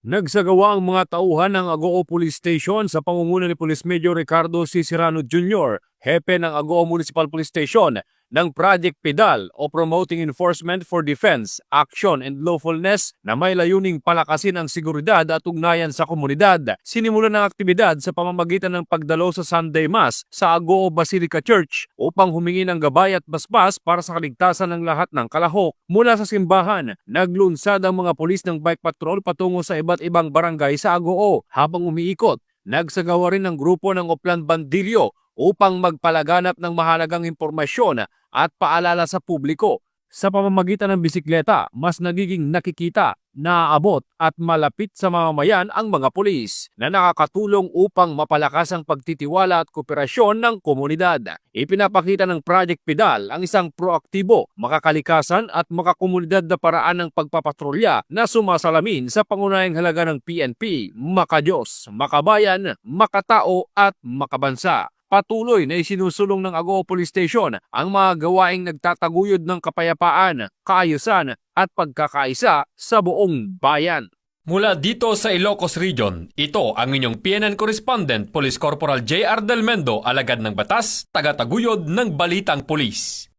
Nagsagawa ang mga tauhan ng Agoo Police Station sa pamumuno ni Police Major Ricardo C. Serrano Jr., hepe ng Agoo Municipal Police Station, ng Project PIDAL o Promoting Enforcement for Defense, Action and Lawfulness na may layuning palakasin ang seguridad at ugnayan sa komunidad. Sinimulan ng aktibidad sa pamamagitan ng pagdalo sa Sunday Mass sa Agoo Basilica Church upang humingi ng gabay at basbas para sa kaligtasan ng lahat ng kalahok. Mula sa simbahan, naglunsad ang mga pulis ng bike patrol patungo sa iba't ibang barangay sa Agoo. Habang umiikot, nagsagawa rin ng grupo ng Oplan Bandilyo upang magpalaganap ng mahalagang impormasyon at paalala sa publiko. Sa pamamagitan ng bisikleta, mas nagiging nakikita, naaabot at malapit sa mamamayan ang mga pulis na nakakatulong upang mapalakas ang pagtitiwala at kooperasyon ng komunidad. Ipinapakita ng Project PIDAL ang isang proaktibo, makakalikasan at makakomunidad na paraan ng pagpapatrolya na sumasalamin sa pangunahing halaga ng PNP, makadiyos, makabayan, makatao at makabansa. Patuloy na isinusulong ng Agoo Police Station ang mga gawaing nagtataguyod ng kapayapaan, kaayusan at pagkakaisa sa buong bayan. Mula dito sa Ilocos Region, ito ang inyong PNN Correspondent, Police Corporal J.R. Del Mendo, alagad ng batas, tagataguyod ng Balitang Pulis.